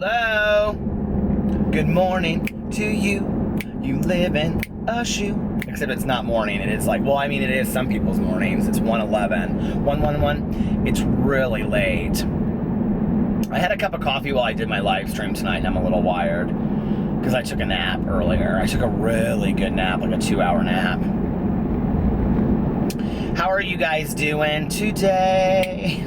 Hello. Good morning to you. You live in a shoe. Except it's not morning. It is like, well, I mean, it is some people's mornings. It's 1:11. 1:11. It's really late. I had a cup of coffee while I did my live stream tonight, and I'm a little wired because I took a nap earlier. I took a really good nap, like a 2-hour nap. How are you guys doing today?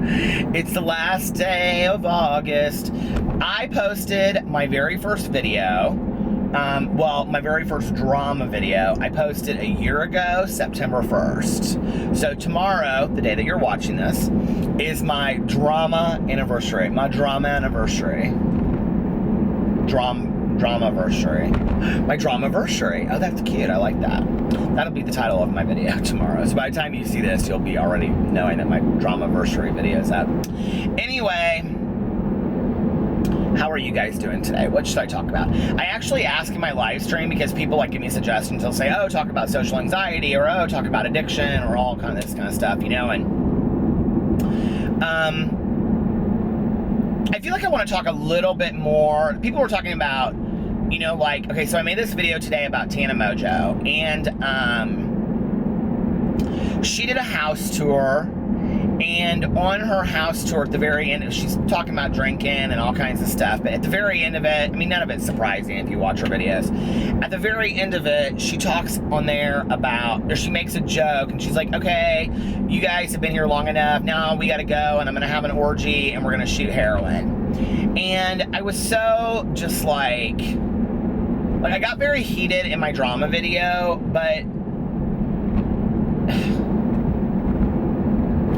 It's the last day of August. I posted my very first video, my very first drama video, I posted a year ago, September 1st. So tomorrow, the day that you're watching this, is my drama anniversary. My drama-versary. My drama-versary. Oh, that's cute. I like that. That'll be the title of my video tomorrow. So by the time you see this, you'll be already knowing that my drama-versary video is up. Anyway, how are you guys doing today? What should I talk about? I actually ask in my live stream because people like give me suggestions. They'll say, oh, talk about social anxiety, or oh, talk about addiction, or all kind of this kind of stuff, you know, and I feel like I want to talk a little bit more. People were talking about, you know, like, okay, so I made this video today about Tana Mojo, and she did a house tour, and on her house tour at the very end, she's talking about drinking and all kinds of stuff, but at the very end of it, I mean, none of it's surprising if you watch her videos. At the very end of it, she talks on there about, or she makes a joke, and she's like, okay, you guys have been here long enough, now we gotta go, and I'm gonna have an orgy, and we're gonna shoot heroin. And I was so just like I got very heated in my drama video, but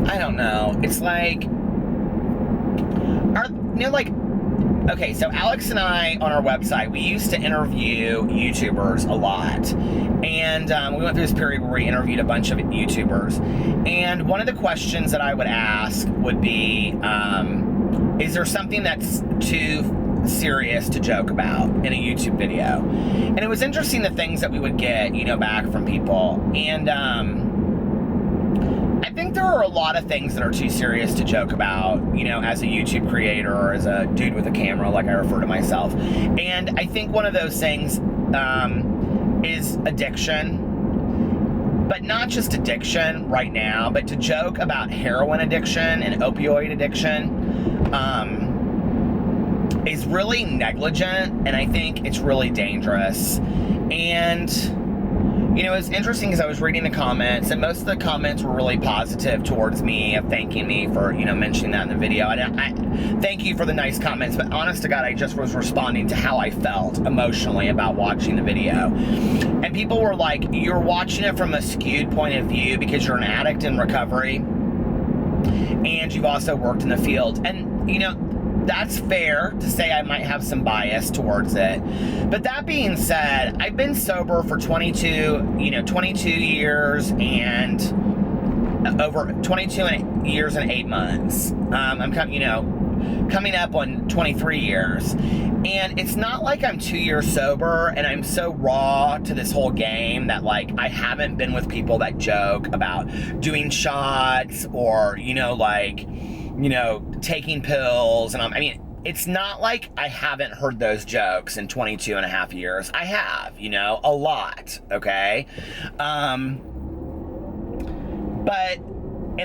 I don't know. It's like, okay, so Alex and I on our website, we used to interview YouTubers a lot. And we went through this period where we interviewed a bunch of YouTubers. And one of the questions that I would ask would be, is there something that's too serious to joke about in a YouTube video? And it was interesting the things that we would get, you know, back from people. And I think there are a lot of things that are too serious to joke about, you know, as a YouTube creator or as a dude with a camera, like I refer to myself. And I think one of those things is addiction. But not just addiction right now, but to joke about heroin addiction and opioid addiction is really negligent, and I think it's really dangerous. And, you know, it's interesting because I was reading the comments, and most of the comments were really positive towards me, of thanking me for, you know, mentioning that in the video. And I thank you for the nice comments, but honest to God, I just was responding to how I felt emotionally about watching the video. And people were like, you're watching it from a skewed point of view because you're an addict in recovery, and you've also worked in the field. And, you know, that's fair to say I might have some bias towards it. But that being said, I've been sober for 22 years and over 22 years and 8 months. I'm coming up on 23 years. And it's not like I'm 2 years sober and I'm so raw to this whole game that, like, I haven't been with people that joke about doing shots or, you know, like, you know, taking pills. And I mean, it's not like I haven't heard those jokes in 22 and a half years. I have, you know, a lot, okay? And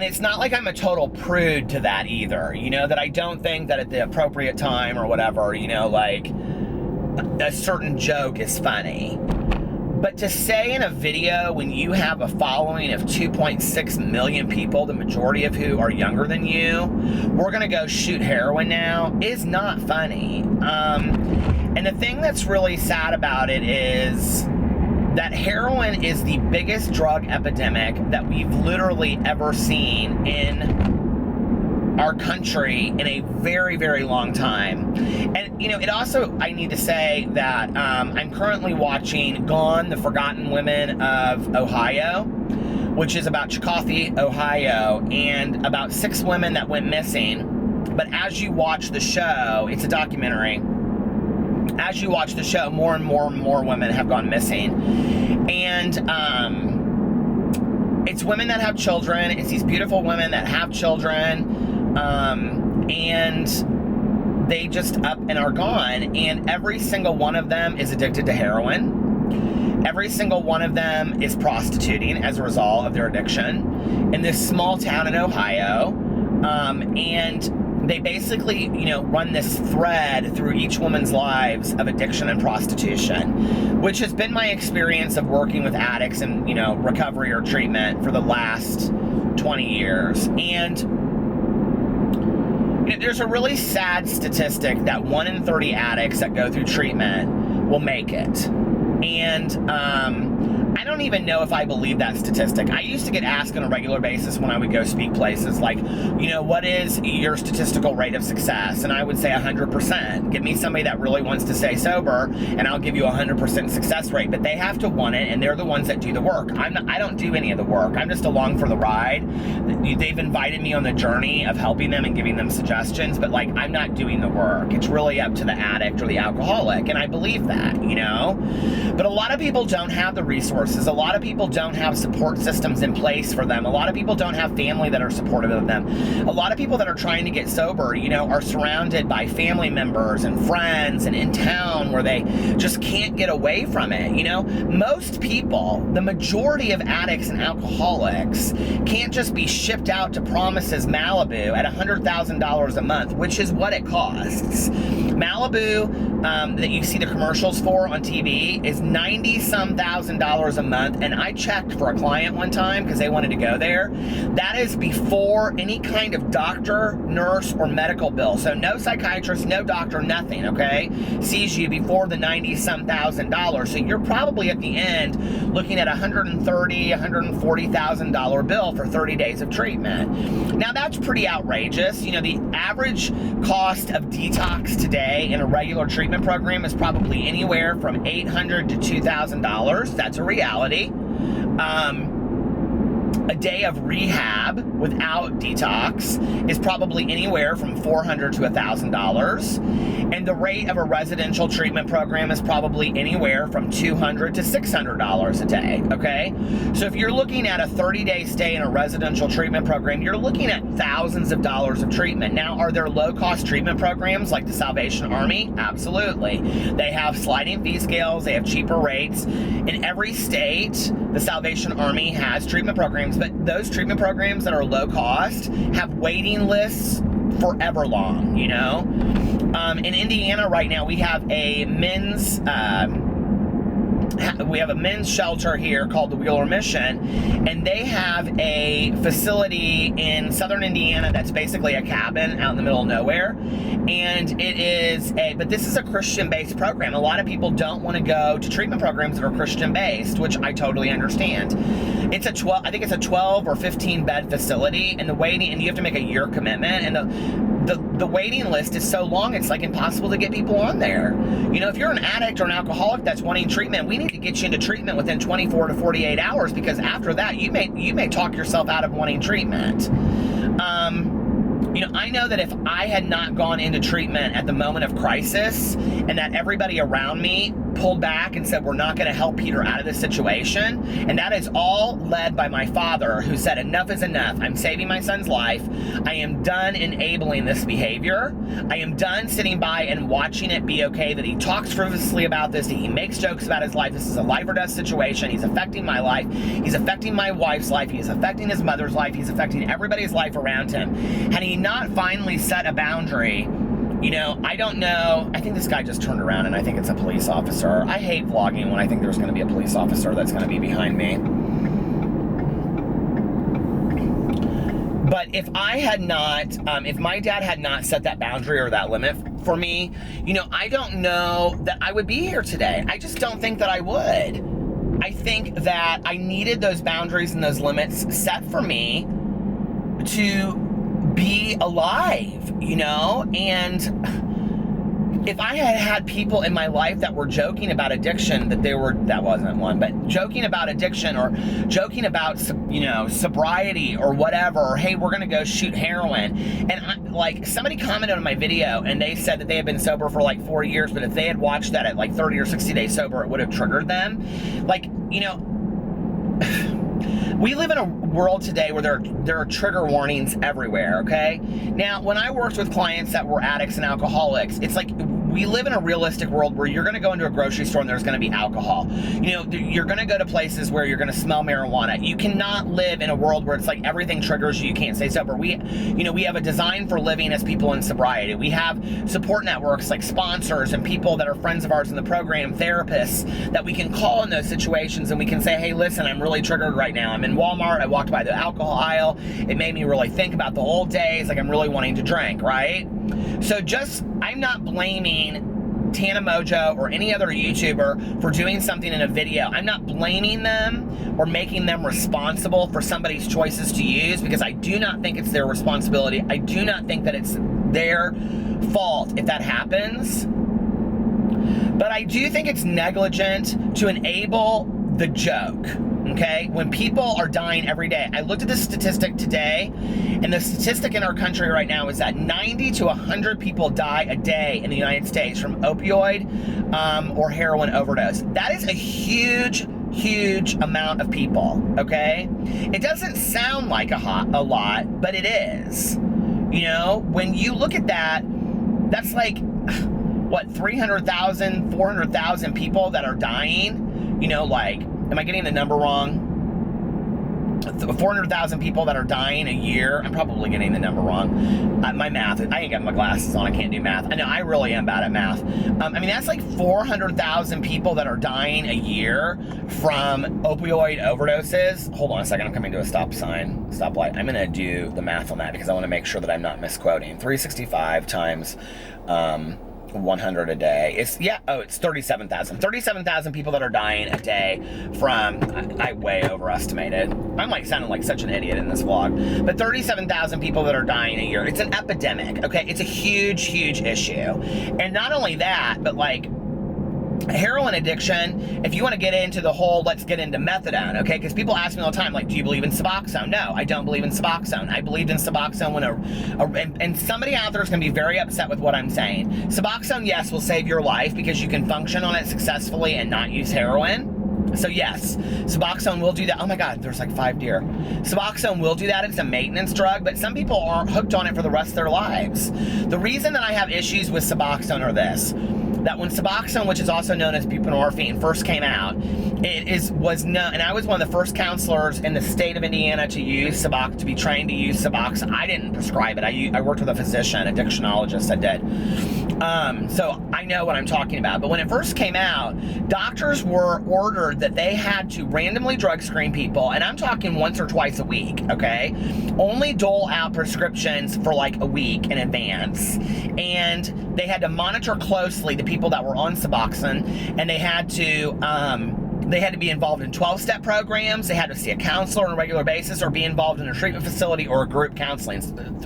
it's not like I'm a total prude to that either, you know, that I don't think that at the appropriate time or whatever, you know, like, a certain joke is funny. But to say in a video when you have a following of 2.6 million people, the majority of who are younger than you, we're gonna go shoot heroin now, is not funny. And the thing that's really sad about it is that heroin is the biggest drug epidemic that we've literally ever seen in our country in a very, very long time. And, you know, it also, I need to say that I'm currently watching Gone, the Forgotten Women of Ohio, which is about Chillicothe, Ohio, and about 6 women that went missing. But as you watch the show, it's a documentary, as you watch the show, more and more and more women have gone missing. And it's women that have children. It's these beautiful women that have children. And they just up and are gone. And every single one of them is addicted to heroin. Every single one of them is prostituting as a result of their addiction in this small town in Ohio. And they basically, run this thread through each woman's lives of addiction and prostitution, which has been my experience of working with addicts in, recovery or treatment for the last 20 years. And there's a really sad statistic that 1 in 30 addicts that go through treatment will make it. And I don't even know if I believe that statistic. I used to get asked on a regular basis when I would go speak places, like, what is your statistical rate of success? And I would say 100%. Give me somebody that really wants to stay sober, and I'll give you 100% success rate. But they have to want it, and they're the ones that do the work. I don't do any of the work. I'm just along for the ride. They've invited me on the journey of helping them and giving them suggestions, but I'm not doing the work. It's really up to the addict or the alcoholic, and I believe that, But a lot of people don't have the resources. A lot of people don't have support systems in place for them. A lot of people don't have family that are supportive of them. A lot of people that are trying to get sober, are surrounded by family members and friends and in town where they just can't get away from it. Most people, the majority of addicts and alcoholics, can't just be shipped out to Promises Malibu at $100,000 a month, which is what it costs. Malibu, that you see the commercials for on TV, is $90-some thousand a month, and I checked for a client one time because they wanted to go there. That is before any kind of doctor, nurse, or medical bill. So no psychiatrist, no doctor, nothing, okay, sees you before the $90-some thousand. So you're probably at the end looking at $130,000, $140,000 bill for 30 days of treatment. Now that's pretty outrageous. The average cost of detox today in a regular treatment program is probably anywhere from $800 to $2,000. That's a reality. A day of rehab without detox is probably anywhere from $400 to $1,000. And the rate of a residential treatment program is probably anywhere from $200 to $600 a day, okay? So if you're looking at a 30-day stay in a residential treatment program, you're looking at thousands of dollars of treatment. Now, are there low-cost treatment programs like the Salvation Army? Absolutely. They have sliding fee scales. They have cheaper rates. In every state, the Salvation Army has treatment programs, but those treatment programs that are low cost have waiting lists forever long, In Indiana right now, we have a men's shelter here called the Wheeler Mission, and they have a facility in southern Indiana that's basically a cabin out in the middle of nowhere. And but this is a Christian-based program. A lot of people don't want to go to treatment programs that are Christian-based, which I totally understand. I think it's a 12 or 15 bed facility, and you have to make a year commitment, and the waiting list is so long, it's impossible to get people on there. If you're an addict or an alcoholic that's wanting treatment, we need to get you into treatment within 24 to 48 hours, because after that, you may talk yourself out of wanting treatment. I know that if I had not gone into treatment at the moment of crisis, and that everybody around me pulled back and said, we're not going to help Peter out of this situation, and that is all led by my father, who said, enough is enough. I'm saving my son's life. I am done enabling this behavior. I am done sitting by and watching it be okay that he talks frivolously about this, that he makes jokes about his life. This is a life or death situation. He's affecting my life. He's affecting my wife's life. He's affecting his mother's life. He's affecting everybody's life around him. Had he not finally set a boundary, I don't know. I think this guy just turned around, and I think it's a police officer. I hate vlogging when I think there's going to be a police officer that's going to be behind me. But if I had not, if my dad had not set that boundary or that limit for me, I don't know that I would be here today. I just don't think that I would. I think that I needed those boundaries and those limits set for me to be alive, and if I had had people in my life that were joking about addiction, that wasn't one, but joking about addiction, or joking about, sobriety or whatever, or hey, we're gonna go shoot heroin, and somebody commented on my video and they said that they had been sober for 4 years, but if they had watched that at 30 or 60 days sober, it would have triggered them. We live in a world today where there are trigger warnings everywhere, okay? Now, when I worked with clients that were addicts and alcoholics, it's like we live in a realistic world where you're gonna go into a grocery store and there's gonna be alcohol. You know, you're gonna go to places where you're gonna smell marijuana. You cannot live in a world where it's like everything triggers you can't stay sober. We have a design for living as people in sobriety. We have support networks like sponsors and people that are friends of ours in the program, therapists, that we can call in those situations and we can say, hey, listen, I'm really triggered right now. I'm in Walmart, I walked by the alcohol aisle. It made me really think about the old days, like I'm really wanting to drink, right? So I'm not blaming Tana Mojo or any other YouTuber for doing something in a video. I'm not blaming them or making them responsible for somebody's choices to use, because I do not think it's their responsibility. I do not think that it's their fault if that happens. But I do think it's negligent to enable the joke, okay? When people are dying every day. I looked at the statistic today, and the statistic in our country right now is that 90 to 100 people die a day in the United States from opioid or heroin overdose. That is a huge amount of people, okay? It doesn't sound like a lot, but it is. You know, when you look at that, that's like, what, 300,000, 400,000 people that are dying? You know, like, am I getting the number wrong? 400,000 people that are dying a year. I'm probably getting the number wrong. My math, I ain't got my glasses on. I can't do math. I know, I really am bad at math. I mean, that's like 400,000 people that are dying a year from opioid overdoses. Hold on a second. I'm coming to a stoplight. I'm going to do the math on that because I want to make sure that I'm not misquoting. 365 times 100 a day. It's 37,000. 37,000 people that are dying a day from, I way overestimated. I'm like sounding like such an idiot in this vlog. But 37,000 people that are dying a year. It's an epidemic, okay? It's a huge issue. And not only that, but like, heroin addiction, if you want to get into the whole, let's get into methadone, okay? Because people ask me all the time, like, do you believe in Suboxone? No, I don't believe in Suboxone. I believed in Suboxone when and somebody out there is going to be very upset with what I'm saying. Suboxone, yes, will save your life because you can function on it successfully and not use heroin. So yes, Suboxone will do that. Oh my God, there's like 5 deer. Suboxone will do that. It's a maintenance drug, but some people aren't hooked on it for the rest of their lives. The reason that I have issues with Suboxone are this. That when Suboxone, which is also known as buprenorphine, first came out, was known, and I was one of the first counselors in the state of Indiana to use Suboxone, to be trained to use Suboxone. I didn't prescribe it. I worked with a physician, a addictionologist that did. So I know what I'm talking about. But when it first came out, doctors were ordered that they had to randomly drug screen people, and I'm talking once or twice a week, okay? Only dole out prescriptions for like a week in advance. And they had to monitor closely the people that were on Suboxone, and they had to be involved in 12-step programs. They had to see a counselor on a regular basis or be involved in a treatment facility or a group counseling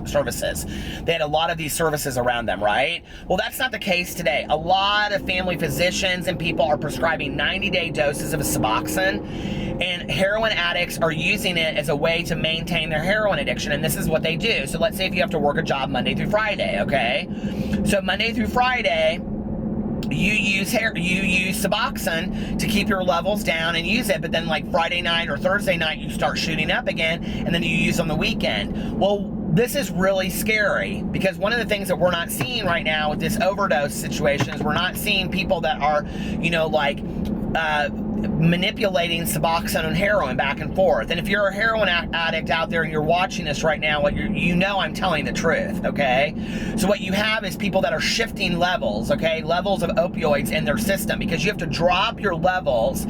services. They had a lot of these services around them, right? Well, that's not the case today. A lot of family physicians and people are prescribing 90-day doses of Suboxone, and heroin addicts are using it as a way to maintain their heroin addiction, and this is what they do. So let's say if you have to work a job Monday through Friday, okay? So Monday through Friday, you use Suboxone to keep your levels down and use it, but then like Friday night or Thursday night you start shooting up again, and then you use on the weekend. Well, this is really scary because one of the things that we're not seeing right now with this overdose situation is we're not seeing people that are, you know, like manipulating Suboxone and heroin back and forth. And if you're a heroin addict out there and you're watching this right now, you know I'm telling the truth, okay? So what you have is people that are shifting levels, okay? Levels of opioids in their system, because you have to drop your levels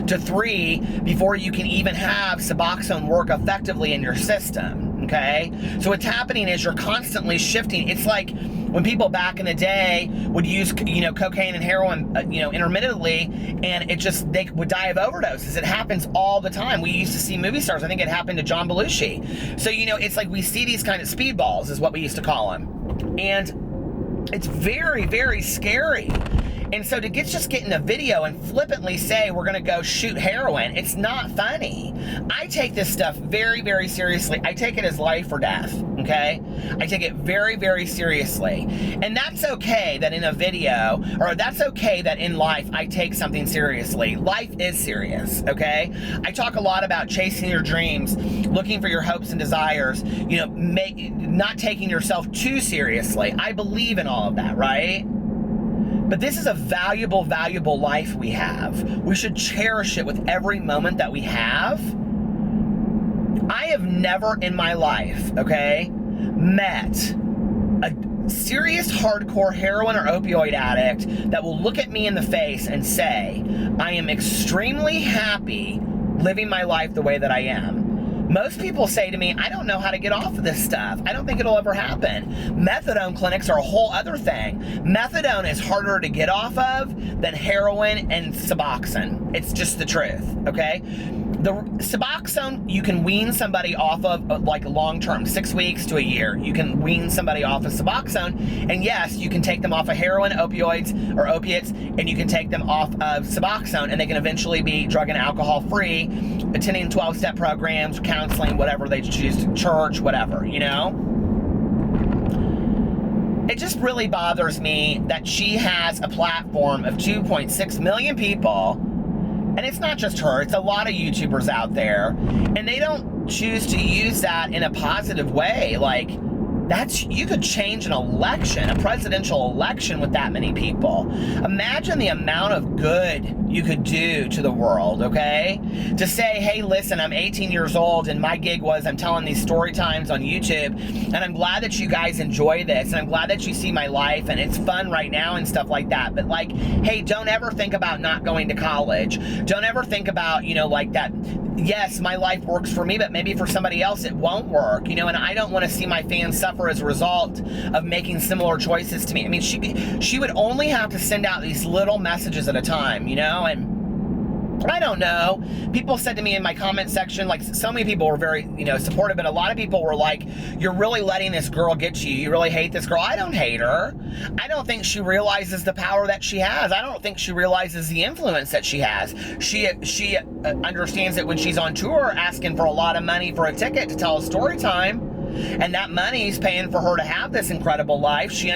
to 3 before you can even have Suboxone work effectively in your system, okay? So what's happening is you're constantly shifting. It's like when people back in the day would use, you know, cocaine and heroin, intermittently, and they would die of overdoses. It happens all the time. We used to see movie stars. I think it happened to John Belushi. So, you know, it's like we see these kind of speedballs is what we used to call them. And it's very, very scary. And so to just get in a video and flippantly say we're gonna go shoot heroin, it's not funny. I take this stuff very, very seriously. I take it as life or death, okay? I take it very, very seriously. And that's okay that in a video, or that's okay that in life I take something seriously. Life is serious, okay? I talk a lot about chasing your dreams, looking for your hopes and desires, you know, not taking yourself too seriously. I believe in all of that, right? But this is a valuable, valuable life we have. We should cherish it with every moment that we have. I have never in my life, okay, met a serious hardcore heroin or opioid addict that will look at me in the face and say, I am extremely happy living my life the way that I am. Most people say to me, I don't know how to get off of this stuff. I don't think it'll ever happen. Methadone clinics are a whole other thing. Methadone is harder to get off of than heroin and Suboxone. It's just the truth, okay? The Suboxone, you can wean somebody off of like long-term, 6 weeks to a year. You can wean somebody off of Suboxone, and yes, you can take them off of heroin, opioids, or opiates, and you can take them off of Suboxone, and they can eventually be drug and alcohol-free, attending 12-step programs, counseling, whatever they choose, church, whatever, you know? It just really bothers me that she has a platform of 2.6 million people. And it's not just her, it's a lot of YouTubers out there, and they don't choose to use that in a positive way. Like, you could change an election, a presidential election, with that many people. Imagine the amount of good you could do to the world, okay? To say, hey, listen, I'm 18 years old, and my gig was I'm telling these story times on YouTube, and I'm glad that you guys enjoy this, and I'm glad that you see my life, and it's fun right now and stuff like that. But like, hey, don't ever think about not going to college. Don't ever think about, you know, like that. Yes, my life works for me, but maybe for somebody else it won't work, you know, and I don't want to see my fans suffer as a result of making similar choices to me. I mean, she would only have to send out these little messages at a time, you know, and I don't know. People said to me in my comment section, like, so many people were very, you know, supportive, but a lot of people were like, you're really letting this girl get you. You really hate this girl. I don't hate her. I don't think she realizes the power that she has. I don't think she realizes the influence that she has. She understands that when she's on tour asking for a lot of money for a ticket to tell a story time, and that money's paying for her to have this incredible life. She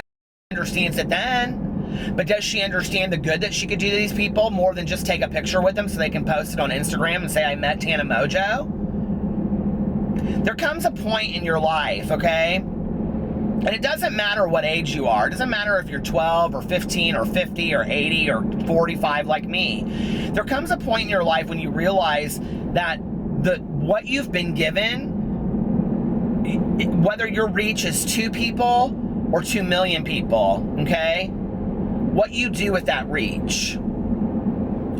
understands it then. But does she understand the good that she could do to these people more than just take a picture with them so they can post it on Instagram and say, I met Tana Mojo? There comes a point in your life, okay? And it doesn't matter what age you are. It doesn't matter if you're 12 or 15 or 50 or 80 or 45 like me. There comes a point in your life when you realize that what you've been given, whether your reach is 2 people or 2 million people, okay? What you do with that reach.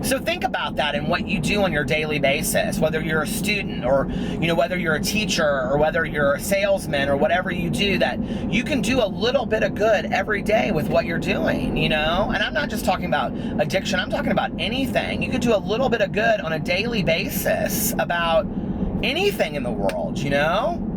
So think about that and what you do on your daily basis, whether you're a student or, you know, whether you're a teacher or whether you're a salesman or whatever you do, that you can do a little bit of good every day with what you're doing, you know? And I'm not just talking about addiction, I'm talking about anything. You could do a little bit of good on a daily basis about anything in the world, you know?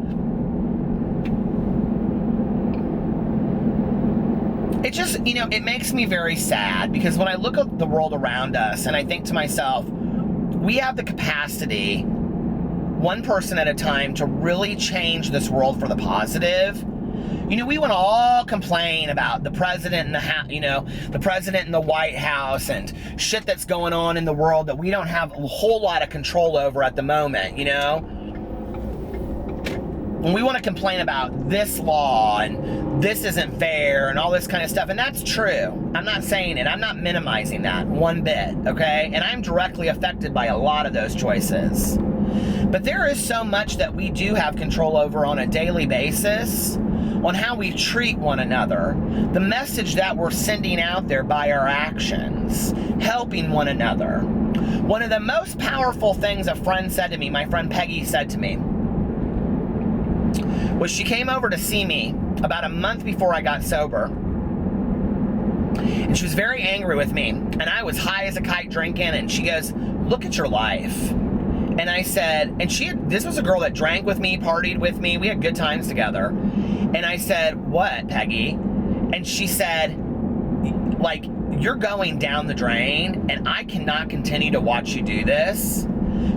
It just, you know, it makes me very sad because when I look at the world around us and I think to myself, we have the capacity, one person at a time, to really change this world for the positive. You know, we want to all complain about the president and the president in the White House and shit that's going on in the world that we don't have a whole lot of control over at the moment, you know? And we want to complain about this law and this isn't fair and all this kind of stuff. And that's true. I'm not saying it. I'm not minimizing that one bit, okay? And I'm directly affected by a lot of those choices. But there is so much that we do have control over on a daily basis on how we treat one another, the message that we're sending out there by our actions, helping one another. One of the most powerful things a friend said to me, my friend Peggy said to me, was she came over to see me about a month before I got sober. And she was very angry with me. And I was high as a kite drinking. And she goes, look at your life. And I said, this was a girl that drank with me, partied with me. We had good times together. And I said, what, Peggy? And she said, like, you're going down the drain, and I cannot continue to watch you do this.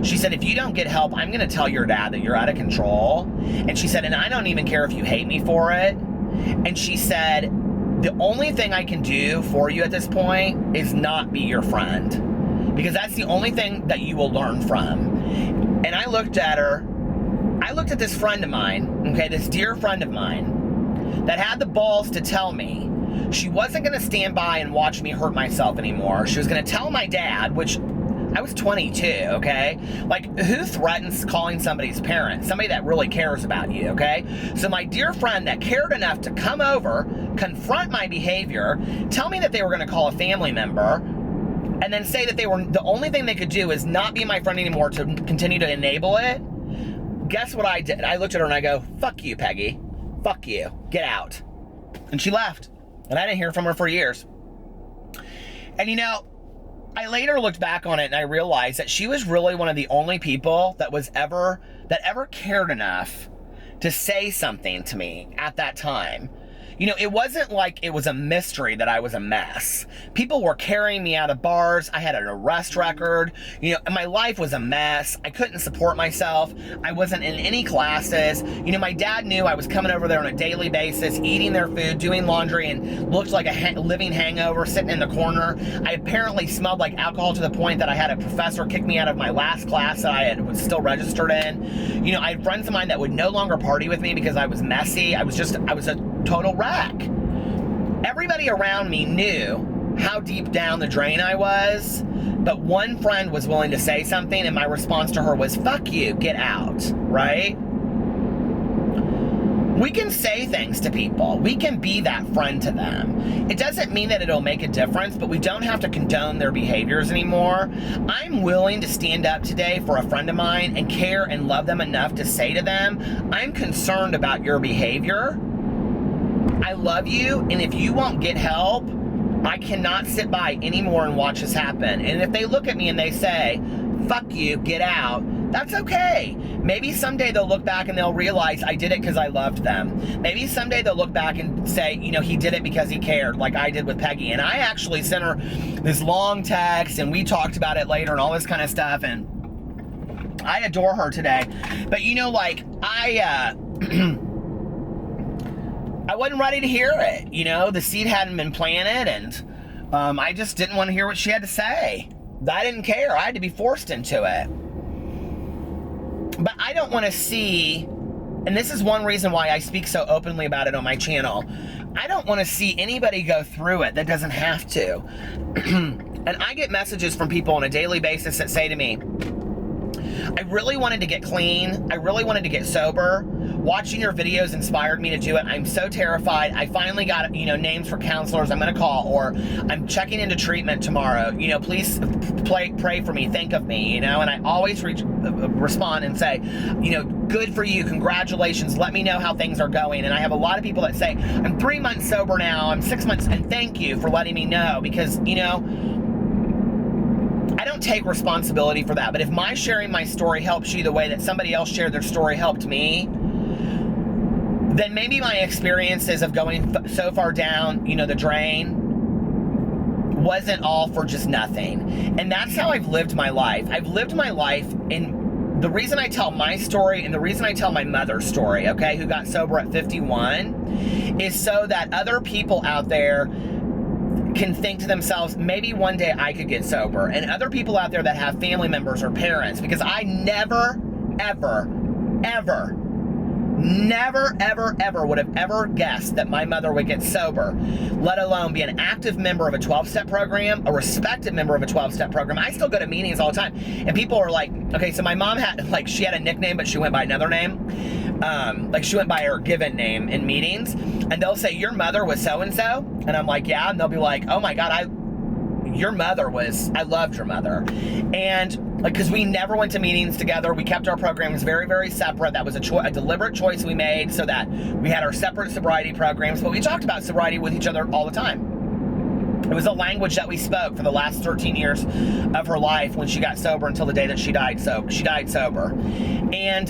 She said, if you don't get help, I'm going to tell your dad that you're out of control. And she said, and I don't even care if you hate me for it. And she said, the only thing I can do for you at this point is not be your friend, because that's the only thing that you will learn from. And I looked at her. I looked at this friend of mine, okay, this dear friend of mine that had the balls to tell me she wasn't going to stand by and watch me hurt myself anymore. She was going to tell my dad, which I was 22, okay? Like, who threatens calling somebody's parent? Somebody that really cares about you, okay? So my dear friend that cared enough to come over, confront my behavior, tell me that they were going to call a family member, and then say that they were, the only thing they could do is not be my friend anymore to continue to enable it. Guess what I did? I looked at her and I go, fuck you, Peggy. Fuck you. Get out. And she left. And I didn't hear from her for years. And you know, I later looked back on it and I realized that she was really one of the only people that ever cared enough to say something to me at that time. You know, it wasn't like it was a mystery that I was a mess. People were carrying me out of bars. I had an arrest record. You know, my life was a mess. I couldn't support myself. I wasn't in any classes. You know, my dad knew I was coming over there on a daily basis, eating their food, doing laundry, and looked like a living hangover sitting in the corner. I apparently smelled like alcohol to the point that I had a professor kick me out of my last class that I was still registered in. You know, I had friends of mine that would no longer party with me because I was messy. I was a total wreck. Everybody around me knew how deep down the drain I was, but one friend was willing to say something, and my response to her was, fuck you, get out, right? We can say things to people. We can be that friend to them. It doesn't mean that it'll make a difference, but we don't have to condone their behaviors anymore. I'm willing to stand up today for a friend of mine and care and love them enough to say to them, I'm concerned about your behavior. I love you, and if you won't get help, I cannot sit by anymore and watch this happen. And if they look at me and they say, fuck you, get out, that's okay. Maybe someday they'll look back and they'll realize I did it because I loved them. Maybe someday they'll look back and say, you know, he did it because he cared, like I did with Peggy. And I actually sent her this long text, and we talked about it later and all this kind of stuff, and I adore her today. But you know, like, I wasn't ready to hear it. You know, the seed hadn't been planted, and I just didn't want to hear what she had to say. I didn't care. I had to be forced into it. But I don't want to see, and this is one reason why I speak so openly about it on my channel, I don't want to see anybody go through it that doesn't have to. And I get messages from people on a daily basis that say to me, I really wanted to get clean. I really wanted to get sober. Watching your videos inspired me to do it. I'm so terrified. I finally got, you know, names for counselors I'm going to call, or I'm checking into treatment tomorrow. You know, please pray for me. Think of me, you know, and I always respond and say, you know, good for you. Congratulations. Let me know how things are going. And I have a lot of people that say, I'm 3 months sober now. I'm 6 months. And thank you for letting me know, because, you know, I don't take responsibility for that. But if my sharing my story helps you the way that somebody else shared their story helped me, then maybe my experiences of going so far down, you know, the drain wasn't all for just nothing. And that's how I've lived my life. I've lived my life, and the reason I tell my story and the reason I tell my mother's story, okay, who got sober at 51, is so that other people out there can think to themselves, maybe one day I could get sober. And other people out there that have family members or parents, because I never, ever, ever, never, ever, ever would have ever guessed that my mother would get sober, let alone be an active member of a 12-step program, a respected member of a 12-step program. I still go to meetings all the time, and people are like, okay, so my mom had, like, she had a nickname, but she went by another name. Like, she went by her given name in meetings, and they'll say, your mother was so-and-so, and I'm like, yeah, and they'll be like, oh my God, I loved your mother. And like, because we never went to meetings together. We kept our programs very, very separate. That was a deliberate choice we made, so that we had our separate sobriety programs, but we talked about sobriety with each other all the time. It was a language that we spoke for the last 13 years of her life when she got sober until the day that she died. So she died sober. And,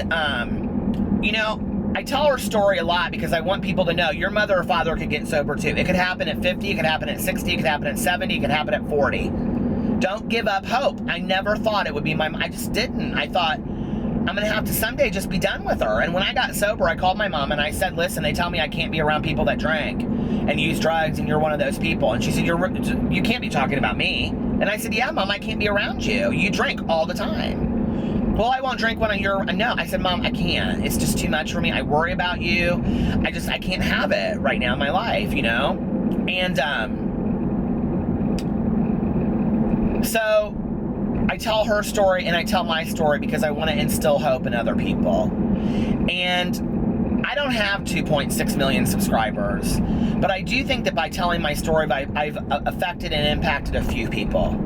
you know, I tell her story a lot because I want people to know your mother or father could get sober too. It could happen at 50, it could happen at 60, it could happen at 70, it could happen at 40. Don't give up hope. I never thought it would be I just didn't. I thought, I'm going to have to someday just be done with her. And when I got sober, I called my mom and I said, listen, they tell me I can't be around people that drink and use drugs, and you're one of those people. And she said, you can't be talking about me. And I said, yeah, Mom, I can't be around you. You drink all the time. Well, I won't drink when you're, no. I said, Mom, I can't. It's just too much for me. I worry about you. I can't have it right now in my life, you know? And, so I tell her story and I tell my story because I want to instill hope in other people. And I don't have 2.6 million subscribers, but I do think that by telling my story, I've affected and impacted a few people.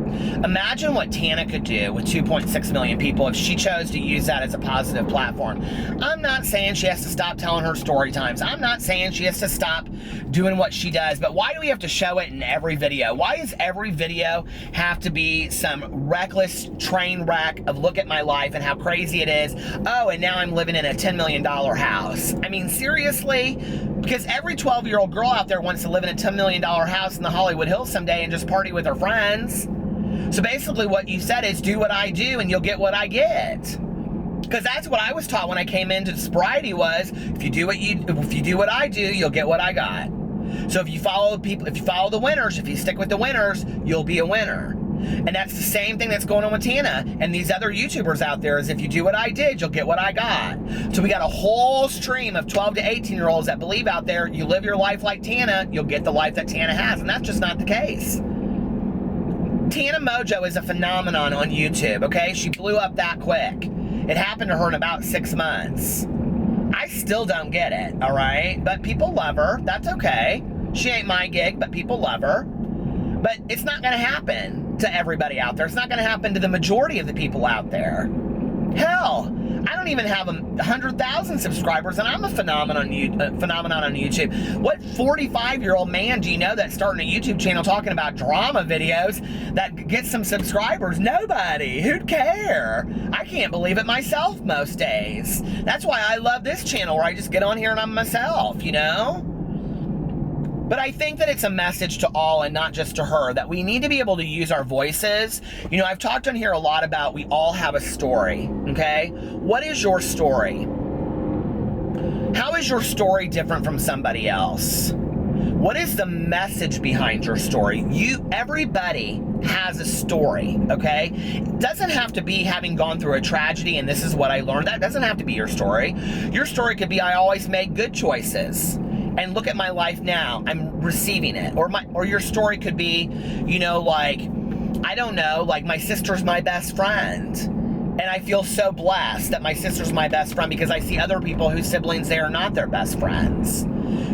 Imagine what Tana could do with 2.6 million people if she chose to use that as a positive platform. I'm not saying she has to stop telling her story times. I'm not saying she has to stop doing what she does, but why do we have to show it in every video? Why does every video have to be some reckless train wreck of look at my life and how crazy it is? Oh, and now I'm living in a $10 million house. I mean, seriously? Because every 12-year-old girl out there wants to live in a $10 million house in the Hollywood Hills someday and just party with her friends. So basically what you said is do what I do and you'll get what I get. Because that's what I was taught when I came into sobriety was, if you do what I do, you'll get what I got. So if you follow people, if you follow the winners, if you stick with the winners, you'll be a winner. And that's the same thing that's going on with Tana and these other YouTubers out there is if you do what I did, you'll get what I got. So we got a whole stream of 12 to 18-year-olds that believe out there, you live your life like Tana, you'll get the life that Tana has. And that's just not the case. Tana Mojo is a phenomenon on YouTube, okay? She blew up that quick. It happened to her in about 6 months. I still don't get it, all right? But people love her. That's okay. She ain't my gig, but people love her. But it's not going to happen to everybody out there. It's not going to happen to the majority of the people out there. Hell, I don't even have 100,000 subscribers, and I'm a phenomenon on YouTube. What 45-year-old man do you know that's starting a YouTube channel talking about drama videos that gets some subscribers? Nobody. Who'd care? I can't believe it myself most days. That's why I love this channel where I just get on here and I'm myself, you know? But I think that it's a message to all and not just to her that we need to be able to use our voices. You know, I've talked on here a lot about we all have a story, okay? What is your story? How is your story different from somebody else? What is the message behind your story? Everybody has a story, okay? It doesn't have to be having gone through a tragedy and this is what I learned. That doesn't have to be your story. Your story could be I always made good choices. And look at my life now, I'm receiving it. Or your story could be, you know, like, I don't know, like my sister's my best friend. And I feel so blessed that my sister's my best friend because I see other people whose siblings, they are not their best friends.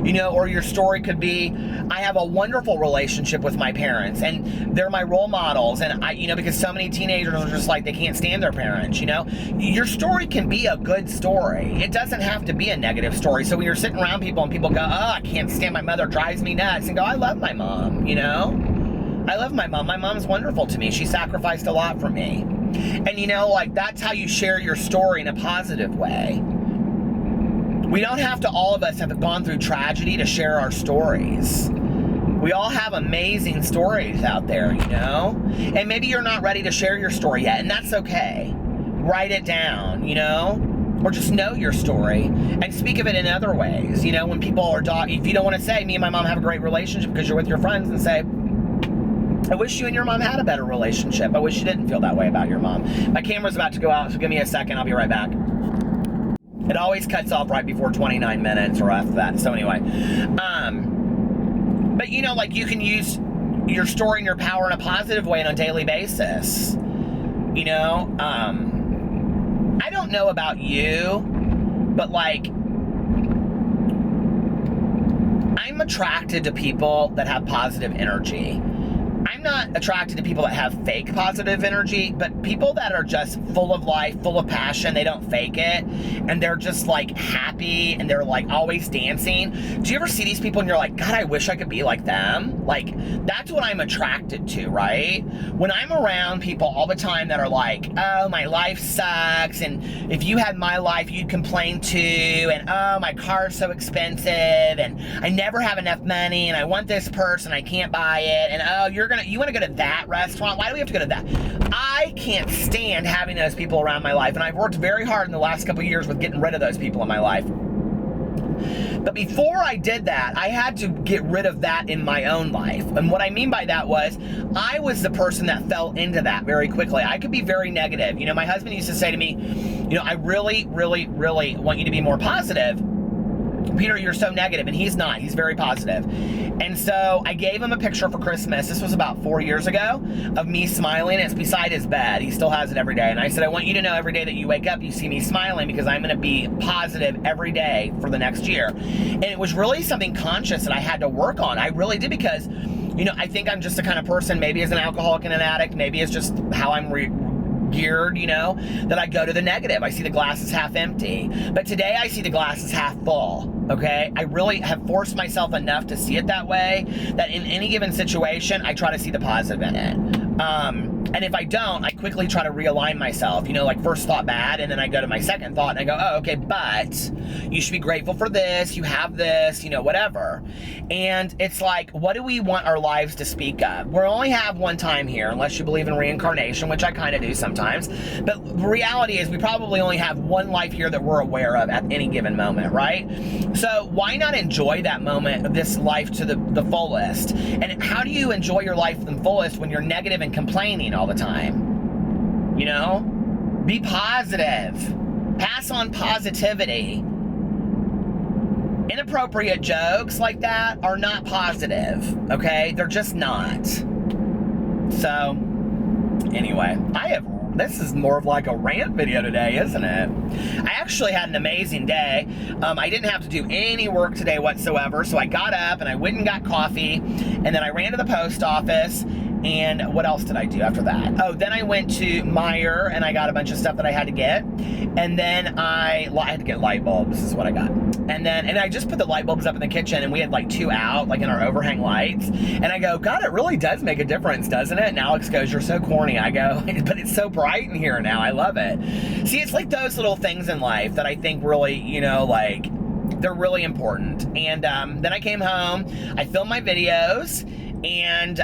You know, or your story could be, I have a wonderful relationship with my parents and they're my role models. And you know, because so many teenagers are just like, they can't stand their parents, you know? Your story can be a good story. It doesn't have to be a negative story. So when you're sitting around people and people go, oh, I can't stand my mother, drives me nuts, and go, I love my mom, you know? I love my mom. My mom's wonderful to me. She sacrificed a lot for me. And you know, like that's how you share your story in a positive way. We don't have to, all of us have gone through tragedy to share our stories. We all have amazing stories out there, you know? And maybe you're not ready to share your story yet, and that's okay. Write it down, you know? Or just know your story and speak of it in other ways. You know, when people are, if you don't want to say, me and my mom have a great relationship because you're with your friends, and say, I wish you and your mom had a better relationship. I wish you didn't feel that way about your mom. My camera's about to go out, so give me a second. I'll be right back. It always cuts off right before 29 minutes or after that. So anyway, but you know, like you can use your story and your power in a positive way on a daily basis. You know, I don't know about you, but like, I'm attracted to people that have positive energy. I'm not attracted to people that have fake positive energy, but people that are just full of life, full of passion, they don't fake it, and they're just like happy, and they're like always dancing. Do you ever see these people and you're like, God, I wish I could be like them? Like, that's what I'm attracted to, right? When I'm around people all the time that are like, oh, my life sucks, and if you had my life, you'd complain too, and oh, my car's so expensive, and I never have enough money, and I want this purse and I can't buy it, and oh, you want to go to that restaurant? Why do we have to go to that? I can't stand having those people around my life, and I've worked very hard in the last couple of years with getting rid of those people in my life. But before I did that, I had to get rid of that in my own life. And what I mean by that was, I was the person that fell into that very quickly. I could be very negative. You know, my husband used to say to me, you know, I really, really, really want you to be more positive. Peter, you're so negative, and he's not. He's very positive. And so I gave him a picture for Christmas. This was about 4 years ago, of me smiling. It's beside his bed. He still has it every day. And I said, I want you to know every day that you wake up, you see me smiling, because I'm going to be positive every day for the next year. And it was really something conscious that I had to work on. I really did, because, you know, I think I'm just the kind of person, maybe as an alcoholic and an addict, maybe it's just how I'm geared, you know, that I go to the negative. I see the glass is half empty. But today I see the glass is half full, okay? I really have forced myself enough to see it that way, that in any given situation, I try to see the positive in it. And if I don't, I quickly try to realign myself. You know, like first thought bad, and then I go to my second thought and I go, oh, okay, but you should be grateful for this, you have this, you know, whatever. And it's like, what do we want our lives to speak of? We only have one time here, unless you believe in reincarnation, which I kind of do sometimes. But the reality is we probably only have one life here that we're aware of at any given moment, right? So why not enjoy that moment, this life to the fullest? And how do you enjoy your life to the fullest when you're negative and complaining all the time? You know, be positive, pass on positivity. Inappropriate jokes like that are not positive, okay? They're just not. So anyway, this is more of like a rant video today, isn't it? I actually had an amazing day. I didn't have to do any work today whatsoever, so I got up and I went and got coffee, and then I ran to the post office. And what else did I do after that? Oh, then I went to Meijer and I got a bunch of stuff that I had to get. And then I had to get light bulbs, is what I got. And I just put the light bulbs up in the kitchen, and we had like 2 out, like in our overhang lights. And I go, God, it really does make a difference, doesn't it? And Alex goes, you're so corny. I go, but it's so bright in here now. I love it. See, it's like those little things in life that I think really, you know, like, they're really important. And then I came home, I filmed my videos, and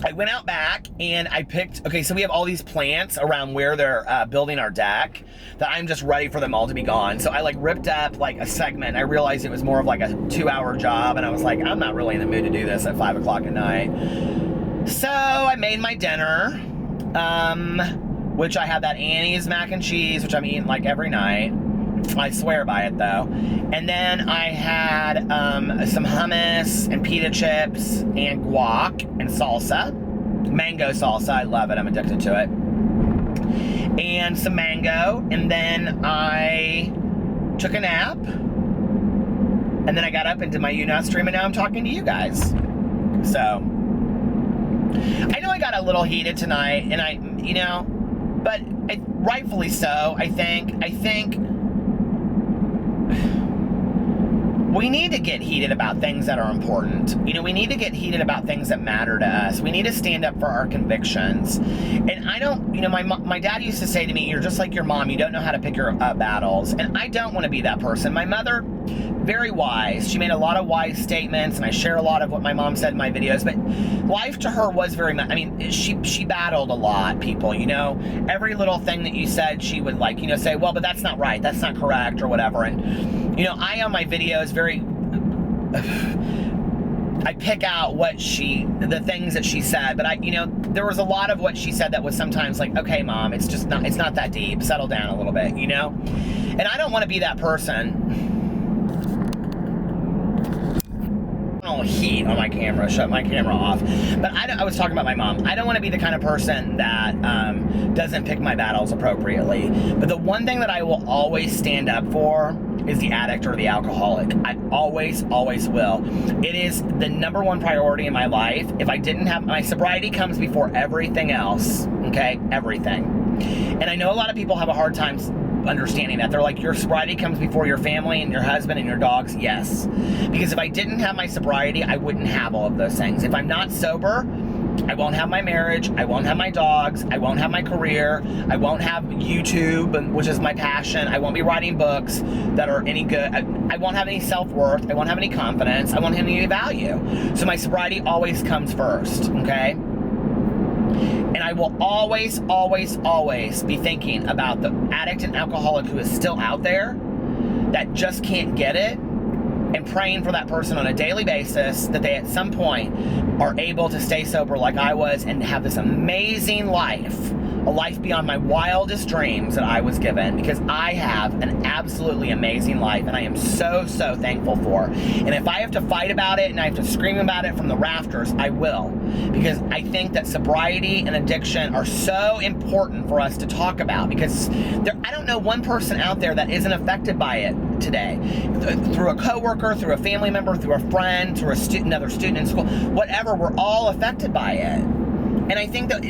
I went out back and I picked, okay, so we have all these plants around where they're building our deck that I'm just ready for them all to be gone. So I like ripped up like a segment. I realized it was more of like a 2-hour job, and I was like, I'm not really in the mood to do this at 5 o'clock at night. So I made my dinner, which I have that Annie's mac and cheese, which I'm eating like every night. I swear by it though. And then I had some hummus and pita chips and guac and salsa. Mango salsa, I love it, I'm addicted to it. And some mango, and then I took a nap. And then I got up and did my YouNow stream, and now I'm talking to you guys. So, I know I got a little heated tonight, and you know, but rightfully so, I think we need to get heated about things that are important. You know, we need to get heated about things that matter to us. We need to stand up for our convictions. And I don't, you know, my dad used to say to me, you're just like your mom, you don't know how to pick your battles. And I don't want to be that person. My mother, very wise. She made a lot of wise statements, and I share a lot of what my mom said in my videos, but life to her was very much, I mean, she battled a lot, people, you know. Every little thing that you said, she would like, you know, say, well, but that's not right, that's not correct, or whatever. And, you know, I on my videos I pick out the things that she said, but you know, there was a lot of what she said that was sometimes like, okay, Mom, it's not that deep, settle down a little bit, you know. And I don't want to be that person. Heat on my camera, shut my camera off. But I was talking about my mom. I don't want to be the kind of person that doesn't pick my battles appropriately. But the one thing that I will always stand up for is the addict or the alcoholic. I always will. It is the number one priority in my life. If I didn't have, my sobriety comes before everything else, okay? Everything. And I know a lot of people have a hard time understanding that. They're like, your sobriety comes before your family and your husband and your dogs. Yes. Because if I didn't have my sobriety, I wouldn't have all of those things. If I'm not sober, I won't have my marriage, I won't have my dogs, I won't have my career, I won't have YouTube, which is my passion, I won't be writing books that are any good, I won't have any self-worth, I won't have any confidence, I won't have any value. So my sobriety always comes first, okay? And I will always be thinking about the addict and alcoholic who is still out there that just can't get it, and praying for that person on a daily basis that they at some point are able to stay sober like I was and have this amazing life, a life beyond my wildest dreams that I was given, because I have an absolutely amazing life and I am so thankful for. And if I have to fight about it and I have to scream about it from the rafters, I will, because I think that sobriety and addiction are so important for us to talk about, because I don't know one person out there that isn't affected by it today, through a coworker, through a family member, through a friend, through another student in school, whatever. We're all affected by it. And I think that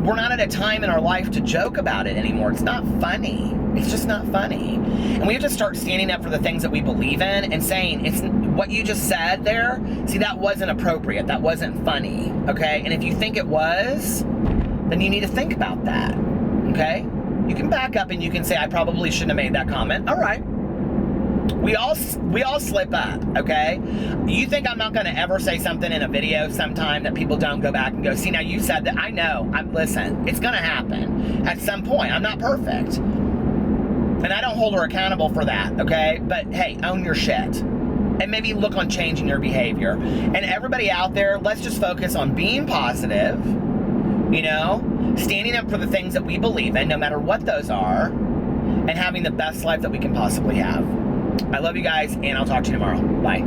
we're not at a time in our life to joke about it anymore. It's not funny. It's just not funny. And we have to start standing up for the things that we believe in and saying, it's what you just said there, see, that wasn't appropriate. That wasn't funny, okay? And if you think it was, then you need to think about that, okay? You can back up and you can say, I probably shouldn't have made that comment. All right. We all slip up, okay? You think I'm not going to ever say something in a video sometime that people don't go back and go, see, now you said that. I know. Listen, it's going to happen at some point. I'm not perfect. And I don't hold her accountable for that, okay? But hey, own your shit. And maybe look on changing your behavior. And everybody out there, let's just focus on being positive, you know, standing up for the things that we believe in, no matter what those are, and having the best life that we can possibly have. I love you guys, and I'll talk to you tomorrow. Bye.